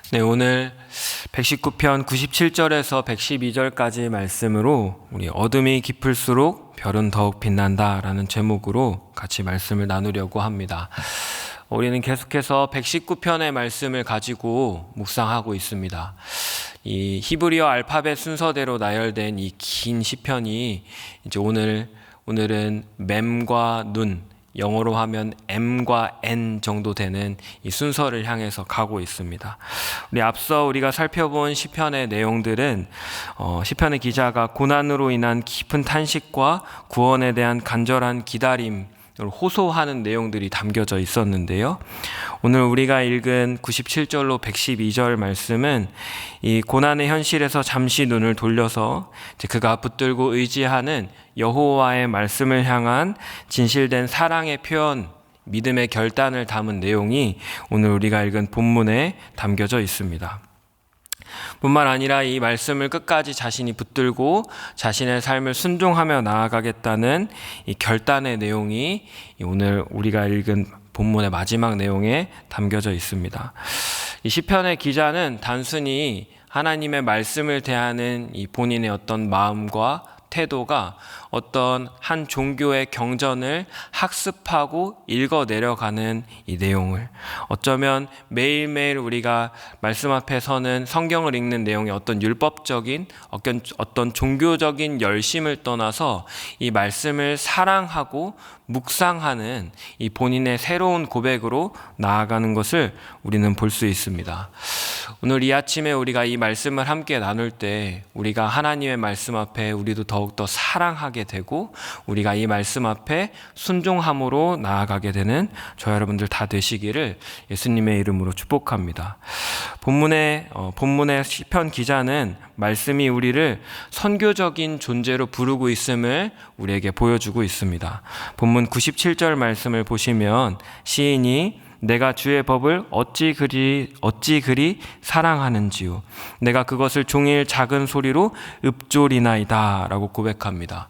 네, 오늘 119편 97절에서 112절까지 말씀으로 우리 어둠이 깊을수록 별은 더욱 빛난다 라는 제목으로 같이 말씀을 나누려고 합니다. 우리는 계속해서 119편의 말씀을 가지고 묵상하고 있습니다. 이 히브리어 알파벳 순서대로 나열된 이 긴 시편이 이제 오늘은 맴과 눈, 영어로 하면 M과 N 정도 되는 이 순서를 향해서 가고 있습니다. 앞서 우리가 살펴본 시편의 내용들은 시편의 기자가 고난으로 인한 깊은 탄식과 구원에 대한 간절한 기다림을 호소하는 내용들이 담겨져 있었는데요. 오늘 우리가 읽은 97절로 112절 말씀은 이 고난의 현실에서 잠시 눈을 돌려서 그가 붙들고 의지하는 여호와의 말씀을 향한 진실된 사랑의 표현, 믿음의 결단을 담은 내용이 오늘 우리가 읽은 본문에 담겨져 있습니다. 뿐만 아니라 이 말씀을 끝까지 자신이 붙들고 자신의 삶을 순종하며 나아가겠다는 이 결단의 내용이 오늘 우리가 읽은 본문의 마지막 내용에 담겨져 있습니다. 이 시편의 기자는 단순히 하나님의 말씀을 대하는 이 본인의 어떤 마음과 태도가 어떤 한 종교의 경전을 학습하고 읽어 내려가는 이 내용을, 어쩌면 매일매일 우리가 말씀 앞에 서는 성경을 읽는 내용의 어떤 율법적인 어떤 종교적인 열심을 떠나서 이 말씀을 사랑하고 묵상하는 이 본인의 새로운 고백으로 나아가는 것을 우리는 볼 수 있습니다. 오늘 이 아침에 우리가 이 말씀을 함께 나눌 때 우리가 하나님의 말씀 앞에 우리도 더욱더 사랑하게 되고 우리가 이 말씀 앞에 순종함으로 나아가게 되는 저 여러분들 다 되시기를 예수님의 이름으로 축복합니다. 본문의 시편 기자는 말씀이 우리를 선교적인 존재로 부르고 있음을 우리에게 보여주고 있습니다. 본문 97절 말씀을 보시면 시인이 내가 주의 법을 어찌 그리 사랑하는지요 내가 그것을 종일 작은 소리로 읊조리나이다 라고 고백합니다.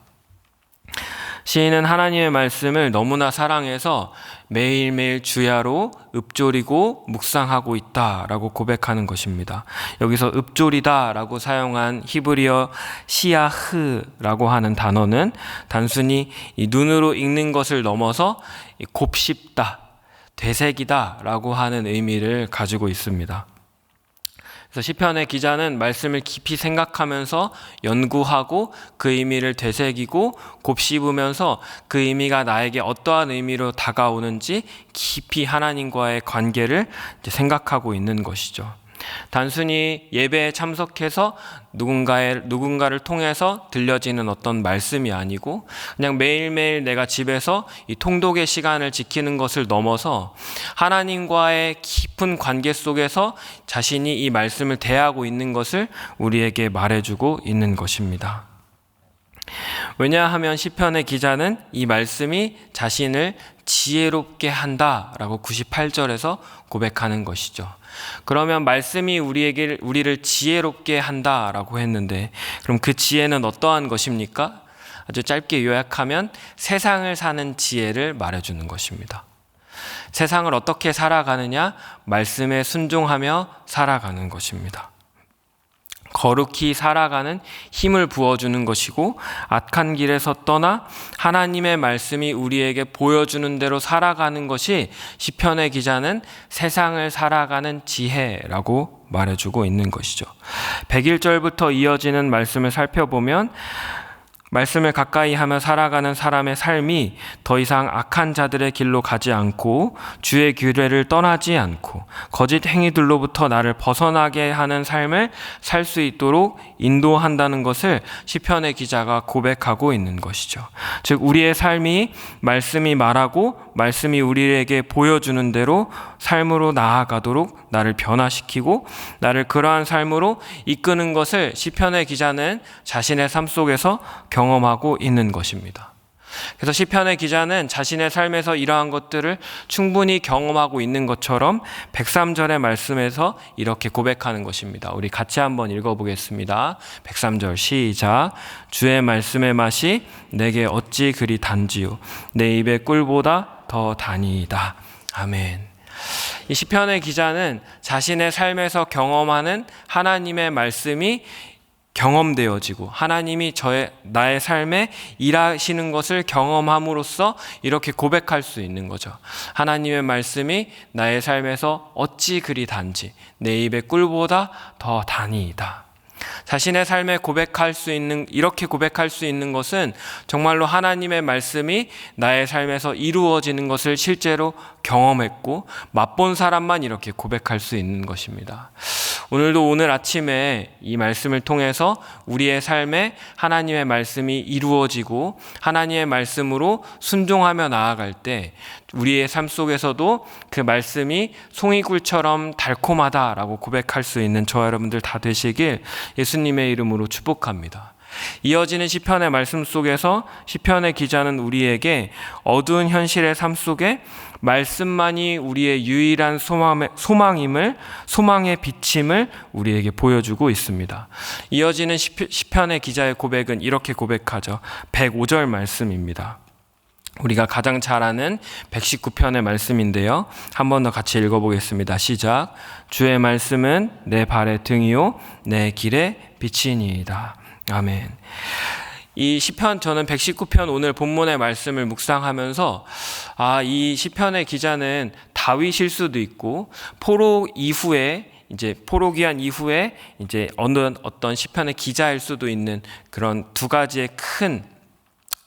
시인은 하나님의 말씀을 너무나 사랑해서 매일매일 주야로 읊조리고 묵상하고 있다라고 고백하는 것입니다. 여기서 읊조리다라고 사용한 히브리어 시야흐라고 하는 단어는 단순히 이 눈으로 읽는 것을 넘어서 곱씹다, 되새기다라고 하는 의미를 가지고 있습니다. 그래서 시편의 기자는 말씀을 깊이 생각하면서 연구하고 그 의미를 되새기고 곱씹으면서 그 의미가 나에게 어떠한 의미로 다가오는지 깊이 하나님과의 관계를 생각하고 있는 것이죠. 단순히 예배에 참석해서 누군가를 통해서 들려지는 어떤 말씀이 아니고 그냥 매일매일 내가 집에서 이 통독의 시간을 지키는 것을 넘어서 하나님과의 깊은 관계 속에서 자신이 이 말씀을 대하고 있는 것을 우리에게 말해주고 있는 것입니다. 왜냐하면 시편의 기자는 이 말씀이 자신을 지혜롭게 한다라고 98절에서 고백하는 것이죠. 그러면 말씀이 우리를 지혜롭게 한다라고 했는데 그럼 그 지혜는 어떠한 것입니까? 아주 짧게 요약하면 세상을 사는 지혜를 말해주는 것입니다. 세상을 어떻게 살아가느냐? 말씀에 순종하며 살아가는 것입니다. 거룩히 살아가는 힘을 부어주는 것이고 악한 길에서 떠나 하나님의 말씀이 우리에게 보여주는 대로 살아가는 것이 시편의 기자는 세상을 살아가는 지혜라고 말해주고 있는 것이죠. 101절부터 이어지는 말씀을 살펴보면 말씀을 가까이 하며 살아가는 사람의 삶이 더 이상 악한 자들의 길로 가지 않고 주의 규례를 떠나지 않고 거짓 행위들로부터 나를 벗어나게 하는 삶을 살 수 있도록 인도한다는 것을 시편의 기자가 고백하고 있는 것이죠. 즉 우리의 삶이 말씀이 말하고 말씀이 우리에게 보여주는 대로 삶으로 나아가도록 나를 변화시키고 나를 그러한 삶으로 이끄는 것을 시편의 기자는 자신의 삶 속에서 경험하고 있는 것입니다. 그래서 시편의 기자는 자신의 삶에서 이러한 것들을 충분히 경험하고 있는 것처럼 103절의 말씀에서 이렇게 고백하는 것입니다. 우리 같이 한번 읽어보겠습니다. 103절 시작. 주의 말씀의 맛이 내게 어찌 그리 단지요 내 입의 꿀보다 더 다니이다. 아멘. 이 시편의 기자는 자신의 삶에서 경험하는 하나님의 말씀이 경험되어지고 하나님이 나의 삶에 일하시는 것을 경험함으로써 이렇게 고백할 수 있는 거죠. 하나님의 말씀이 나의 삶에서 어찌 그리 단지 내 입의 꿀보다 더 다니이다. 자신의 삶에 이렇게 고백할 수 있는 것은 정말로 하나님의 말씀이 나의 삶에서 이루어지는 것을 실제로 경험했고 맛본 사람만 이렇게 고백할 수 있는 것입니다. 오늘 아침에 이 말씀을 통해서 우리의 삶에 하나님의 말씀이 이루어지고 하나님의 말씀으로 순종하며 나아갈 때 우리의 삶 속에서도 그 말씀이 송이굴처럼 달콤하다라고 고백할 수 있는 저와 여러분들 다 되시길 예수님의 이름으로 축복합니다. 이어지는 시편의 말씀 속에서 시편의 기자는 우리에게 어두운 현실의 삶 속에 말씀만이 우리의 유일한 소망의 비침을 우리에게 보여주고 있습니다. 이어지는 시편의 기자의 고백은 이렇게 고백하죠. 105절 말씀입니다. 우리가 가장 잘 아는 119편의 말씀인데요. 한 번 더 같이 읽어보겠습니다. 시작. 주의 말씀은 내 발의 등이요 내 길의 빛이니이다. 아멘. 이 시편, 저는 119편 오늘 본문의 말씀을 묵상하면서 이 시편의 기자는 다윗일 수도 있고 포로기한 이후에 어떤 시편의 기자일 수도 있는 그런 두 가지의 큰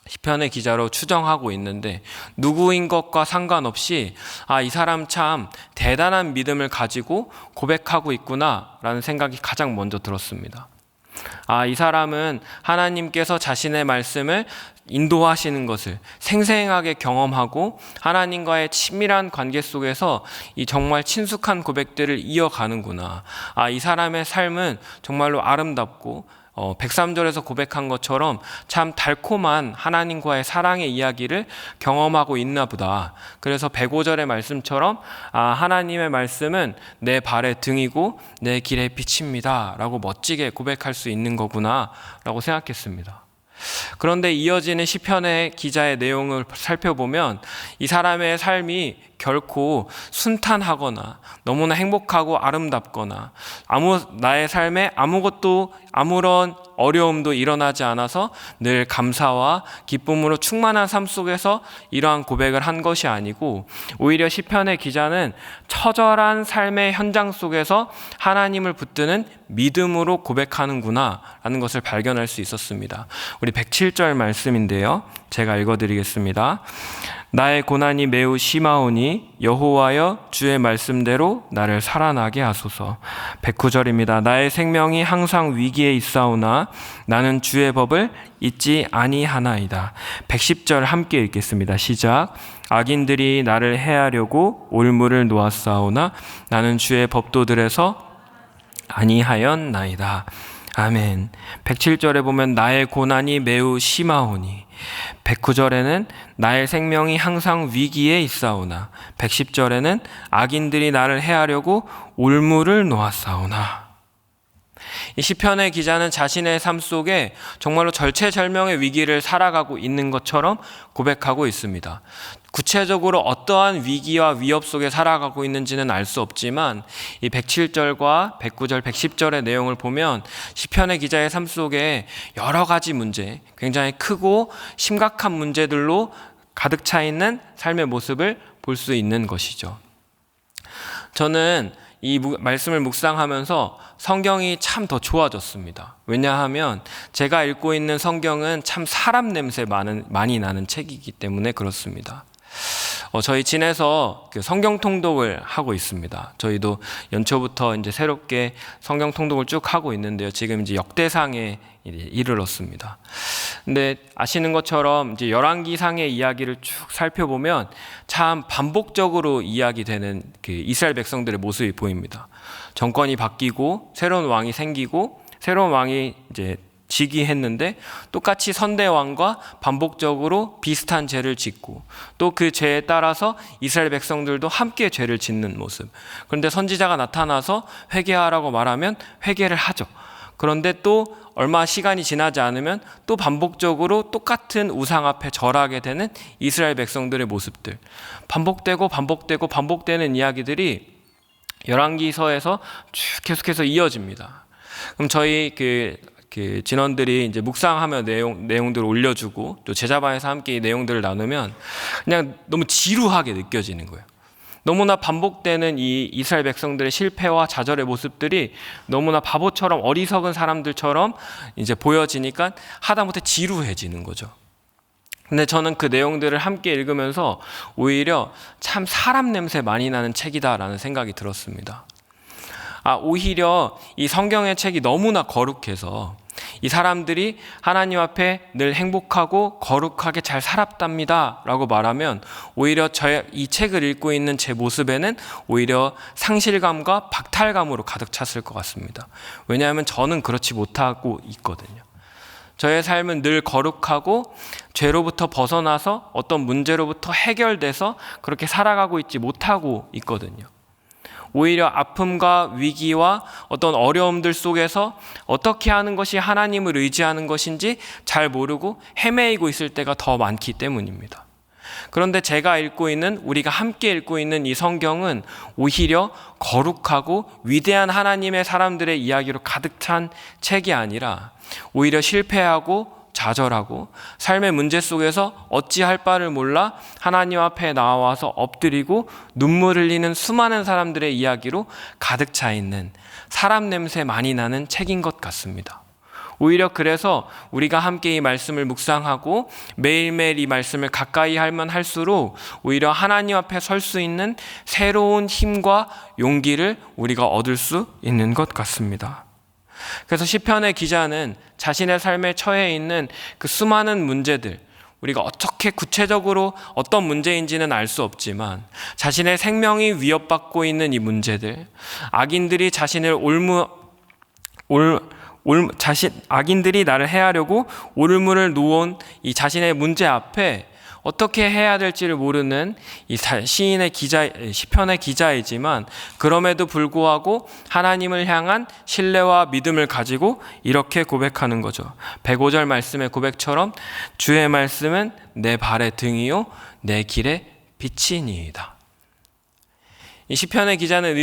시편의 기자로 추정하고 있는데, 누구인 것과 상관없이 이 사람 참 대단한 믿음을 가지고 고백하고 있구나라는 생각이 가장 먼저 들었습니다. 이 사람은 하나님께서 자신의 말씀을 인도하시는 것을 생생하게 경험하고 하나님과의 친밀한 관계 속에서 이 정말 친숙한 고백들을 이어가는구나. 이 사람의 삶은 정말로 아름답고 103절에서 고백한 것처럼 참 달콤한 하나님과의 사랑의 이야기를 경험하고 있나 보다. 그래서 105절의 말씀처럼 하나님의 말씀은 내 발의 등이고 내 길의 빛입니다 라고 멋지게 고백할 수 있는 거구나 라고 생각했습니다. 그런데 이어지는 시편의 기자의 내용을 살펴보면 이 사람의 삶이 결코 순탄하거나 너무나 행복하고 아름답거나 나의 삶에 아무런 어려움도 일어나지 않아서 늘 감사와 기쁨으로 충만한 삶 속에서 이러한 고백을 한 것이 아니고, 오히려 시편의 기자는 처절한 삶의 현장 속에서 하나님을 붙드는 믿음으로 고백하는구나 라는 것을 발견할 수 있었습니다. 우리 107절 말씀인데요, 제가 읽어드리겠습니다. 나의 고난이 매우 심하오니 여호와여 주의 말씀대로 나를 살아나게 하소서. 109절입니다. 나의 생명이 항상 위기에 있사오나 나는 주의 법을 잊지 아니하나이다. 110절 함께 읽겠습니다. 시작. 악인들이 나를 해하려고 올무를 놓았사오나 나는 주의 법도들에서 아니하였나이다. 아멘. 107절에 보면 나의 고난이 매우 심하오니, 109절에는 나의 생명이 항상 위기에 있사오나, 110절에는 악인들이 나를 해하려고 올무를 놓았사오나. 이 시편의 기자는 자신의 삶 속에 정말로 절체절명의 위기를 살아가고 있는 것처럼 고백하고 있습니다. 구체적으로 어떠한 위기와 위협 속에 살아가고 있는지는 알 수 없지만 이 107절과 109절, 110절의 내용을 보면 시편의 기자의 삶 속에 여러 가지 문제, 굉장히 크고 심각한 문제들로 가득 차 있는 삶의 모습을 볼 수 있는 것이죠. 저는 이 말씀을 묵상하면서 성경이 참 더 좋아졌습니다. 왜냐하면 제가 읽고 있는 성경은 참 사람 냄새 많이 나는 책이기 때문에 그렇습니다. 저희 진에서 성경 통독을 하고 있습니다. 저희도 연초부터 이제 새롭게 성경 통독을 쭉 하고 있는데요. 지금 이제 역대상에 이르렀습니다. 근데 아시는 것처럼 이제 열왕기상의 이야기를 쭉 살펴보면 참 반복적으로 이야기되는 그 이스라엘 백성들의 모습이 보입니다. 정권이 바뀌고 새로운 왕이 생기고 새로운 왕이 이제 즉위했는데 똑같이 선대왕과 반복적으로 비슷한 죄를 짓고 또 그 죄에 따라서 이스라엘 백성들도 함께 죄를 짓는 모습. 그런데 선지자가 나타나서 회개하라고 말하면 회개를 하죠. 그런데 또 얼마 시간이 지나지 않으면 또 반복적으로 똑같은 우상 앞에 절하게 되는 이스라엘 백성들의 모습들, 반복되는 이야기들이 열왕기서에서 쭉 계속해서 이어집니다. 그럼 저희 진원들이 이제 묵상하며 내용들을 올려주고 또 제자반에서 함께 이 내용들을 나누면 그냥 너무 지루하게 느껴지는 거예요. 너무나 반복되는 이 이스라엘 백성들의 실패와 좌절의 모습들이 너무나 바보처럼 어리석은 사람들처럼 이제 보여지니까 하다못해 지루해지는 거죠. 근데 저는 그 내용들을 함께 읽으면서 오히려 참 사람 냄새 많이 나는 책이다라는 생각이 들었습니다. 오히려 이 성경의 책이 너무나 거룩해서 이 사람들이 하나님 앞에 늘 행복하고 거룩하게 잘 살았답니다 라고 말하면 오히려 이 책을 읽고 있는 제 모습에는 오히려 상실감과 박탈감으로 가득 찼을 것 같습니다. 왜냐하면 저는 그렇지 못하고 있거든요. 저의 삶은 늘 거룩하고 죄로부터 벗어나서 어떤 문제로부터 해결돼서 그렇게 살아가고 있지 못하고 있거든요. 오히려 아픔과 위기와 어떤 어려움들 속에서 어떻게 하는 것이 하나님을 의지하는 것인지 잘 모르고 헤매이고 있을 때가 더 많기 때문입니다. 그런데 우리가 함께 읽고 있는 이 성경은 오히려 거룩하고 위대한 하나님의 사람들의 이야기로 가득 찬 책이 아니라 오히려 실패하고 좌절하고 삶의 문제 속에서 어찌할 바를 몰라 하나님 앞에 나와서 엎드리고 눈물 흘리는 수많은 사람들의 이야기로 가득 차 있는 사람 냄새 많이 나는 책인 것 같습니다. 오히려 그래서 우리가 함께 이 말씀을 묵상하고 매일매일 이 말씀을 가까이 하면 할수록 오히려 하나님 앞에 설 수 있는 새로운 힘과 용기를 우리가 얻을 수 있는 것 같습니다. 그래서 시편의 기자는 자신의 삶에 처해 있는 그 수많은 문제들, 우리가 어떻게 구체적으로 어떤 문제인지는 알 수 없지만 자신의 생명이 위협받고 있는 이 문제들, 악인들이 악인들이 나를 해하려고 올무를 놓은 이 자신의 문제 앞에 어떻게 해야 될지를 모르는 이 시편의 기자이지만 그럼에도 불구하고 하나님을 향한 신뢰와 믿음을 가지고 이렇게 고백하는 거죠. 105절 말씀의 고백처럼 주의 말씀은 내 발의 등이요 내 길의 빛이니이다. 이 시편의 기자는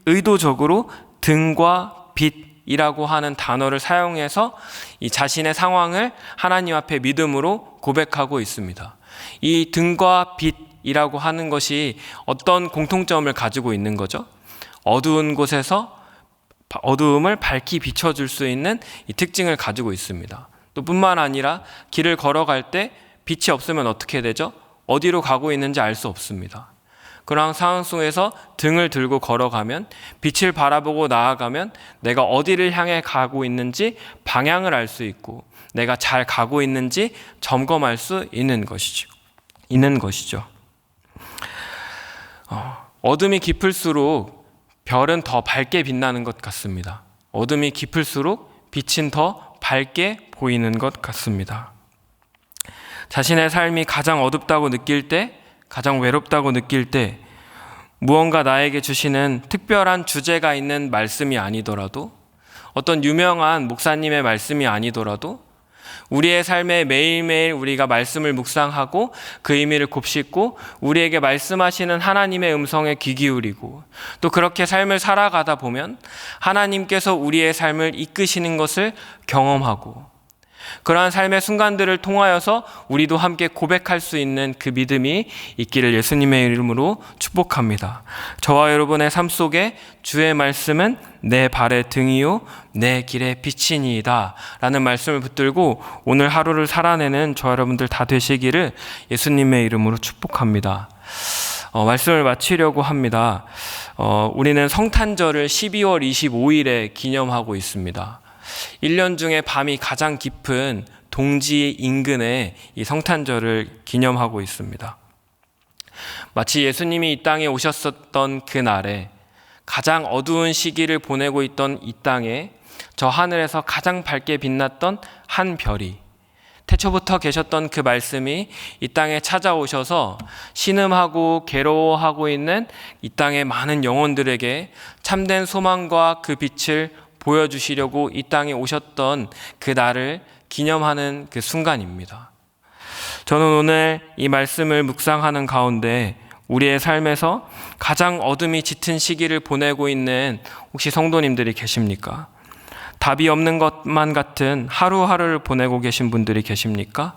의도적으로 등과 빛이라고 하는 단어를 사용해서 이 자신의 상황을 하나님 앞에 믿음으로 고백하고 있습니다. 이 등과 빛이라고 하는 것이 어떤 공통점을 가지고 있는 거죠? 어두운 곳에서 어두움을 밝히 비춰줄 수 있는 이 특징을 가지고 있습니다. 또 뿐만 아니라 길을 걸어갈 때 빛이 없으면 어떻게 되죠? 어디로 가고 있는지 알 수 없습니다. 그러한 상황 속에서 등을 들고 걸어가면 빛을 바라보고 나아가면 내가 어디를 향해 가고 있는지 방향을 알 수 있고 내가 잘 가고 있는지 점검할 수 있는 것이죠. 어둠이 깊을수록 별은 더 밝게 빛나는 것 같습니다. 어둠이 깊을수록 빛은 더 밝게 보이는 것 같습니다. 자신의 삶이 가장 어둡다고 느낄 때, 가장 외롭다고 느낄 때 무언가 나에게 주시는 특별한 주제가 있는 말씀이 아니더라도 어떤 유명한 목사님의 말씀이 아니더라도 우리의 삶에 매일매일 우리가 말씀을 묵상하고 그 의미를 곱씹고 우리에게 말씀하시는 하나님의 음성에 귀 기울이고 또 그렇게 삶을 살아가다 보면 하나님께서 우리의 삶을 이끄시는 것을 경험하고 그러한 삶의 순간들을 통하여서 우리도 함께 고백할 수 있는 그 믿음이 있기를 예수님의 이름으로 축복합니다. 저와 여러분의 삶 속에 주의 말씀은 내 발의 등이요 내 길의 빛이니이다 라는 말씀을 붙들고 오늘 하루를 살아내는 저와 여러분들 다 되시기를 예수님의 이름으로 축복합니다. 말씀을 마치려고 합니다. 우리는 성탄절을 12월 25일에 기념하고 있습니다. 1년 중에 밤이 가장 깊은 동지 인근에 이 성탄절을 기념하고 있습니다. 마치 예수님이 이 땅에 오셨었던 그날에 가장 어두운 시기를 보내고 있던 이 땅에 저 하늘에서 가장 밝게 빛났던 한 별이 태초부터 계셨던 그 말씀이 이 땅에 찾아오셔서 신음하고 괴로워하고 있는 이 땅의 많은 영혼들에게 참된 소망과 그 빛을 보여주시려고 이 땅에 오셨던 그 날을 기념하는 그 순간입니다. 저는 오늘 이 말씀을 묵상하는 가운데 우리의 삶에서 가장 어둠이 짙은 시기를 보내고 있는 혹시 성도님들이 계십니까? 답이 없는 것만 같은 하루하루를 보내고 계신 분들이 계십니까?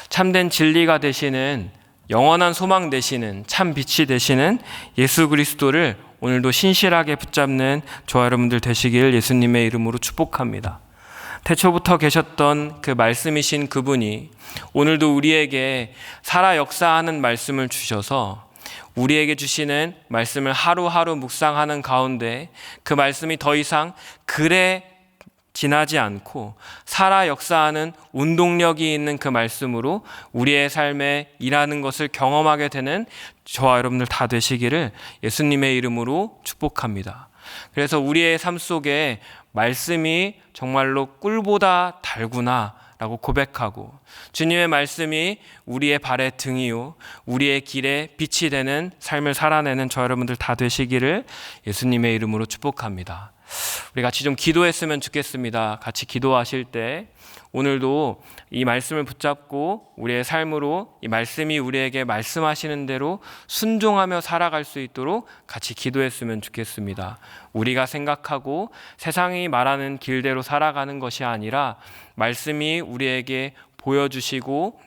참된 진리가 되시는, 영원한 소망 되시는, 참 빛이 되시는 예수 그리스도를 오늘도 신실하게 붙잡는 저와 여러분들 되시길 예수님의 이름으로 축복합니다. 태초부터 계셨던 그 말씀이신 그분이 오늘도 우리에게 살아 역사하는 말씀을 주셔서 우리에게 주시는 말씀을 하루하루 묵상하는 가운데 그 말씀이 더 이상 글에 지나지 않고 살아 역사하는 운동력이 있는 그 말씀으로 우리의 삶에 일하는 것을 경험하게 되는 저와 여러분들 다 되시기를 예수님의 이름으로 축복합니다. 그래서 우리의 삶 속에 말씀이 정말로 꿀보다 달구나 라고 고백하고 주님의 말씀이 우리의 발의 등이요 우리의 길에 빛이 되는 삶을 살아내는 저 여러분들 다 되시기를 예수님의 이름으로 축복합니다. 우리 같이 좀 기도했으면 좋겠습니다. 같이 기도하실 때 오늘도 이 말씀을 붙잡고 우리의 삶으로 이 말씀이 우리에게 말씀하시는 대로 순종하며 살아갈 수 있도록 같이 기도했으면 좋겠습니다. 우리가 생각하고 세상이 말하는 길대로 살아가는 것이 아니라 말씀이 우리에게 보여주시고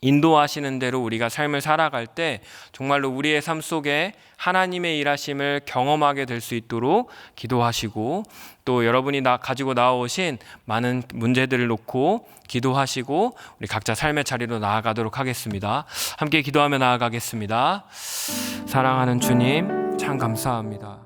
인도하시는 대로 우리가 삶을 살아갈 때 정말로 우리의 삶 속에 하나님의 일하심을 경험하게 될 수 있도록 기도하시고 또 여러분이 가지고 나오신 많은 문제들을 놓고 기도하시고 우리 각자 삶의 자리로 나아가도록 하겠습니다. 함께 기도하며 나아가겠습니다. 사랑하는 주님, 참 감사합니다.